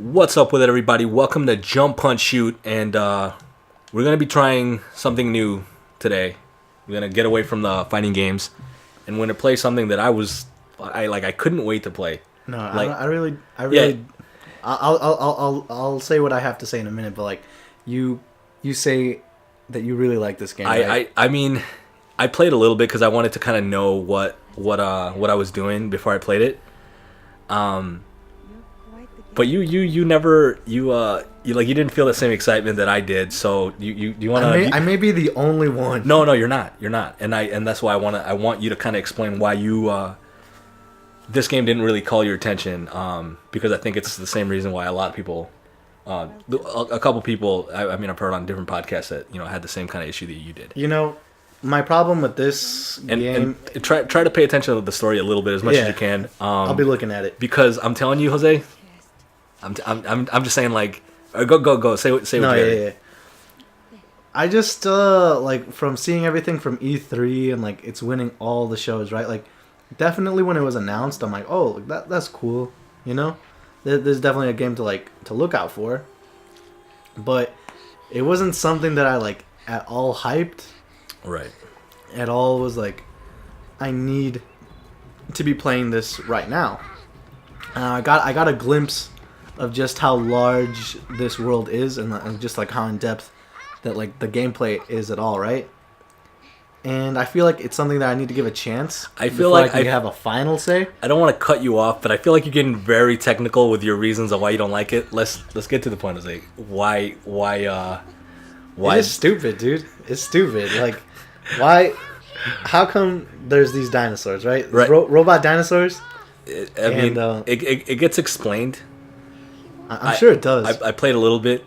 What's up with it, everybody? Welcome to Jump Punch Shoot, and we're gonna be trying something new today. We're gonna get away from the fighting games, and we're gonna play something that I couldn't wait to play. No, like, I really. yeah. I'll say what I have to say in a minute, but like, you say that you really like this game. Right? I mean, I played a little bit because I wanted to kind of know what I was doing before I played it. But you didn't feel the same excitement that I did. So you want to? I may be the only one. No, you're not. You're not. And that's why I want you to kind of explain why you this game didn't really call your attention. Because I think it's the same reason why a lot of people, a couple people, I mean, I've heard on different podcasts that had the same kind of issue that you did. My problem with this game. And try to pay attention to the story a little bit as much as you can. I'll be looking at it because I'm telling you, Jose. I'm just saying, like, go say what you had. I just like, from seeing everything from E3 and like it's winning all the shows, right? Like, definitely when it was announced, I'm like, oh, that's cool, There's definitely a game to look out for, but it wasn't something that I like at all hyped. Right. At all was like, I need to be playing this right now. I got a glimpse of just how large this world is and just like how in depth that like the gameplay is at all, right? And I feel like it's something that I need to give a chance. I feel like I have a final say. I don't want to cut you off, but I feel like you're getting very technical with your reasons of why you don't like it. Let's get to the point, Jose. Why? It's stupid, dude. It's stupid. Like, why? How come there's these dinosaurs, right? Right. Robot dinosaurs. It gets explained. I'm sure it does. I played a little bit.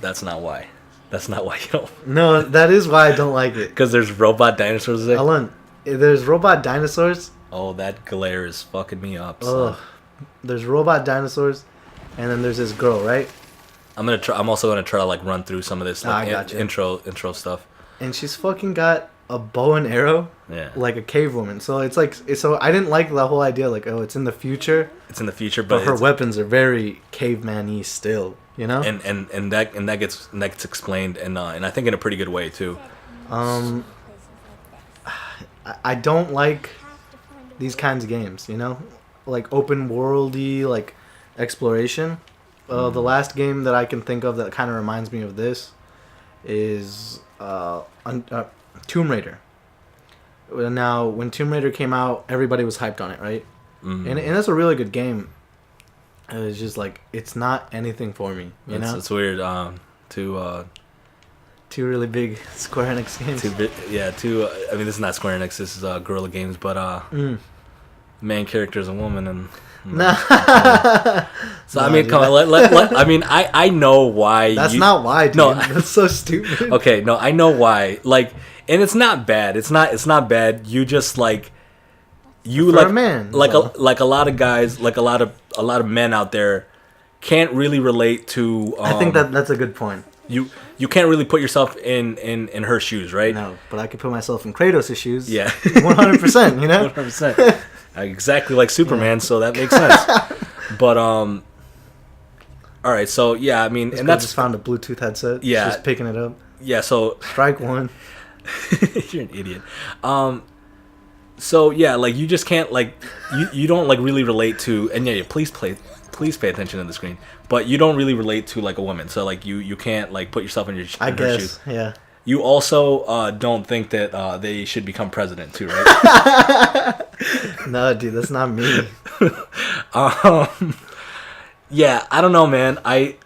That's not why. That's not why you don't. No, that is why I don't like it. Because there's robot dinosaurs there. Alan, there's robot dinosaurs. Oh, that glare is fucking me up. Ugh. There's robot dinosaurs, and then there's this girl, right? I'm also gonna try to like run through some of this intro stuff. And she's fucking got a bow and arrow. Yeah. Like a cave woman. So it's like, so I didn't like the whole idea. Like, oh, it's in the future. It's in the future, but her weapons are very caveman-y still. And that gets explained, and I think in a pretty good way too. I don't like these kinds of games, like open worldy, like exploration. The last game that I can think of that kind of reminds me of this is Tomb Raider. Now, when Tomb Raider came out, everybody was hyped on it, right? Mm-hmm. And that's a really good game. It's just like, it's not anything for me, It's weird. Two really big Square Enix games. I mean, this is not Square Enix. This is Guerrilla Games, but main character is a woman, and so I mean, come on. I mean, I know why. That's not why, dude. No, that's so stupid. Okay, no, I know why. Like, and it's not bad. It's not bad. You just like. You for like a man, like a lot of guys, like a lot of men out there can't really relate to. I think that's a good point. You can't really put yourself in her shoes, right? No, but I could put myself in Kratos' shoes. Yeah, 100%. 100%. Exactly like Superman, so that makes sense. But all right, so yeah, I mean, this and that's just found a Bluetooth headset. Yeah, just picking it up. Yeah, so strike one. You're an idiot. So yeah, like you just can't like you don't like really relate to, and yeah, please pay attention to the screen. But you don't really relate to like a woman, so like you can't like put yourself in her shoes. Yeah. You also don't think that they should become president too, right? No, dude, that's not me. Yeah, I don't know, man. I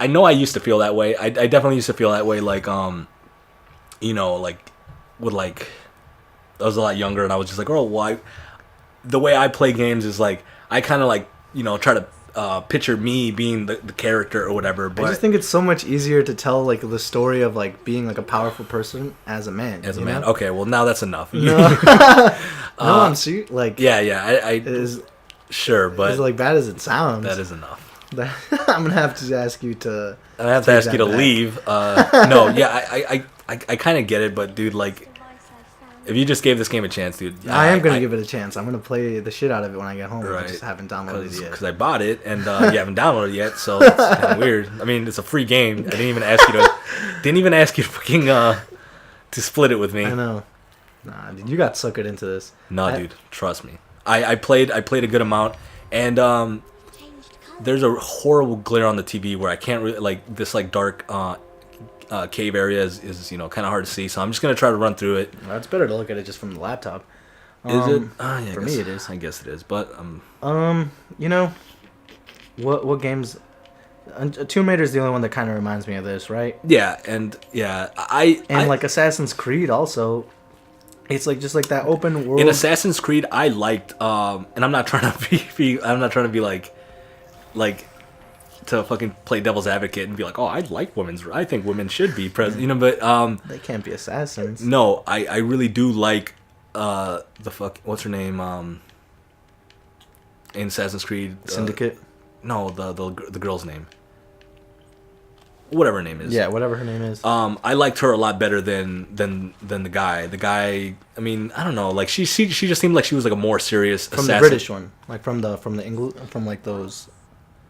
know I used to feel that way. I definitely used to feel that way, like like with like. I was a lot younger, and I was just like, oh, why? The way I play games is like, I kind of like, try to picture me being the character or whatever. But I just think it's so much easier to tell like the story of like being like a powerful person as a man. As a man, okay. Well, now that's enough. No, no, I'm serious. Like, yeah, I sure, but as like bad as it sounds, that is enough. I'm gonna have to ask you to. I have to ask you to leave. No, yeah, I kind of get it, but dude, like. if you just gave this game a chance, dude. I am gonna give it a chance. I'm gonna play the shit out of it when I get home. Right. I just haven't downloaded it yet. Because I bought it and you haven't downloaded it yet, so it's kind of weird. I mean, it's a free game. I didn't even ask you to fucking to split it with me. I know. Nah, dude, you got suckered into this. No, dude, trust me. I played a good amount, and there's a horrible glare on the TV where I can't really like this like dark cave area is kind of hard to see. So I'm just gonna try to run through it. Well, it's better to look at it just from the laptop. Is it? For me, it is. I guess it is, but what games? Tomb Raider is the only one that kind of reminds me of this, right? Yeah, and like Assassin's Creed also. It's like just like that open world. In Assassin's Creed, I liked, and I'm not trying to be like to fucking play devil's advocate and be like, oh, I think women should be president, but they can't be assassins. No, I really do like what's her name in Assassin's Creed Syndicate. No, the girl's name. Whatever her name is. Yeah, whatever her name is. I liked her a lot better than the guy. The guy, I mean, I don't know. Like she just seemed like she was like a more serious from assassin. The British one, like from the English, from like those.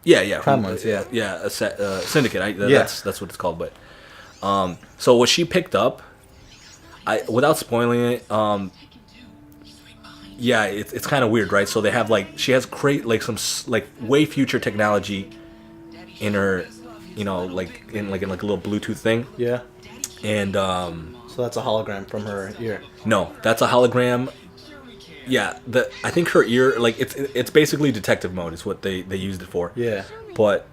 Yeah. Crime ones, yeah. Yeah, Syndicate. That's what it's called. But so what she picked up, without spoiling it, yeah, it's kind of weird, right? So they have she has some way future technology in her. Like in a little Bluetooth thing. Yeah. And so that's a hologram from her ear. No, that's a hologram. Yeah, I think her ear, it's basically detective mode is what they used it for. Yeah. But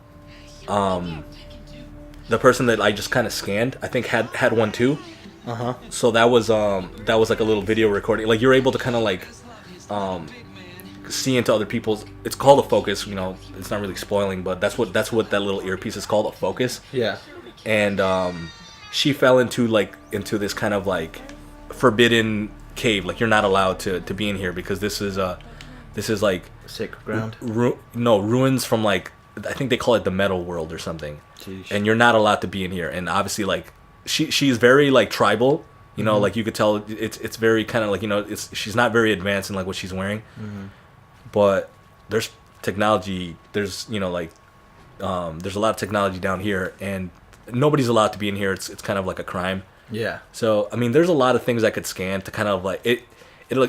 the person that I just kind of scanned, I think had one too. Uh-huh. So that was like a little video recording. Like you're able to kind of see into other people's. It's called a focus. It's not really spoiling, but that's what that little earpiece is called, a focus. Yeah. And she fell into this kind of forbidden cave. Like you're not allowed to be in here because this is like sacred ground. Ruins from I think they call it the metal world or something. Jeez. And you're not allowed to be in here. And obviously she's very tribal. Mm-hmm. You could tell it's very kind of she's not very advanced in what she's wearing. Mm-hmm. But there's technology. There's there's a lot of technology down here, and nobody's allowed to be in here. It's kind of like a crime. Yeah. So I mean, there's a lot of things I could scan to kind of it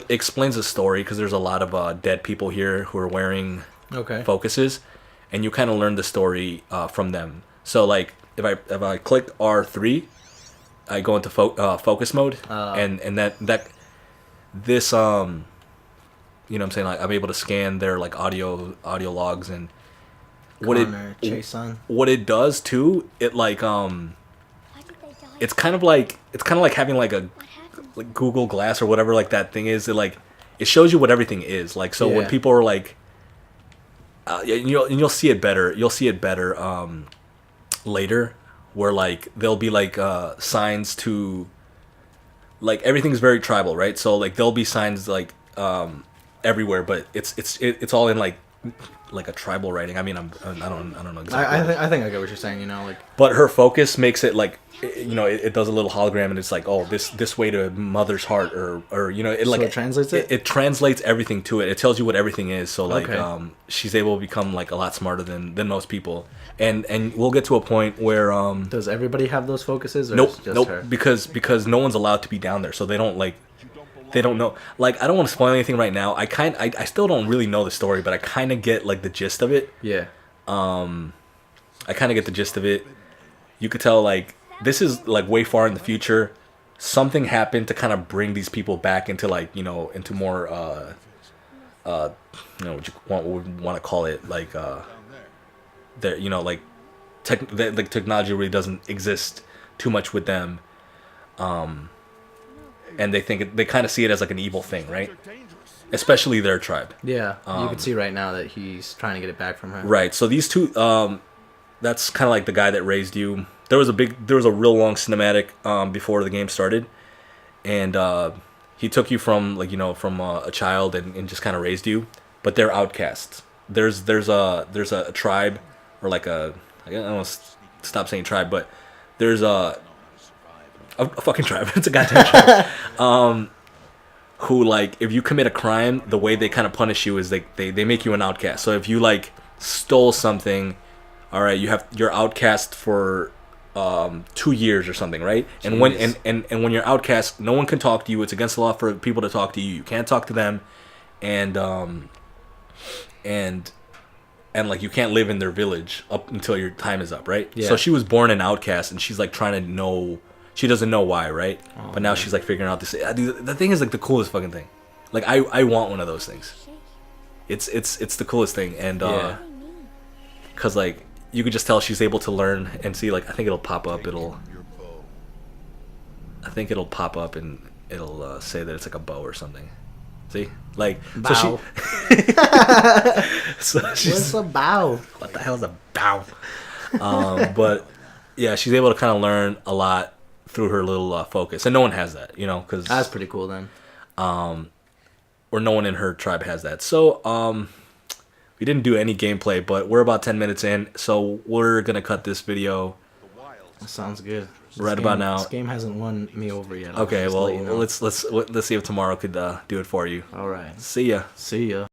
explains the story because there's a lot of dead people here who are wearing focuses, and you kind of learn the story from them. So if I click R3, I go into focus mode, and that this you know what I'm saying? I'm able to scan their audio logs and what it does too. It it's kind of like having a Google Glass or whatever that thing is. It shows you what everything is. When people are you'll see it better. You'll see it better later where there'll be signs to everything's very tribal, right? So there'll be signs everywhere, but it's all in a tribal writing. I mean, I don't know exactly. I think I get what you're saying. But her focus makes it it does a little hologram, and it's this way to mother's heart, or it so it translates it. It translates everything to it. It tells you what everything is. So she's able to become a lot smarter than most people, and we'll get to a point where does everybody have those focuses? Or nope, just nope, her? because no one's allowed to be down there, so they don't They don't know. I don't want to spoil anything right now. I still don't really know the story, but I kind of get the gist of it. Yeah. I kind of get the gist of it. You could tell this is way far in the future. Something happened to kind of bring these people back into into more what you want to call it the technology really doesn't exist too much with them. And they kind of see it as an evil thing, right? Especially their tribe. Yeah, you can see right now that he's trying to get it back from her. Right. So these two, that's kind of the guy that raised you. There was a real long cinematic before the game started, and he took you from from a child and just kind of raised you. But they're outcasts. There's a tribe, or I don't want to stop saying tribe, but there's a fucking tribe. It's a goddamn tribe. who like if you commit a crime, the way they kind of punish you is they make you an outcast. So if you like stole something, all right, you're outcast for 2 years or something, right? And when and when you're outcast, no one can talk to you. It's against the law for people to talk to you. You can't talk to them, and like you can't live in their village up until your time is up, right? Yeah. So she was born an outcast, and she's like trying to know. She doesn't know why, right? But now she's like figuring out this. Dude, the thing is like the coolest fucking thing. Like I want one of those things. It's the coolest thing, and cause like you could just tell she's able to learn and see. Like I think it'll pop up. I think it'll pop up and it'll say that it's like a bow or something. See, like Bow. so she's What's a bow? what the hell is a bow? But yeah, she's able to kind of learn a lot through her little focus, and no one has that, you know, because That's pretty cool then. or no one in her tribe has that. So we didn't do any gameplay, but we're about 10 minutes in, so we're gonna cut this video That sounds good. right about now. This game hasn't won me over yet. I'll Okay, just well let you know. let's see if tomorrow could do it for you. All right. See ya. See ya.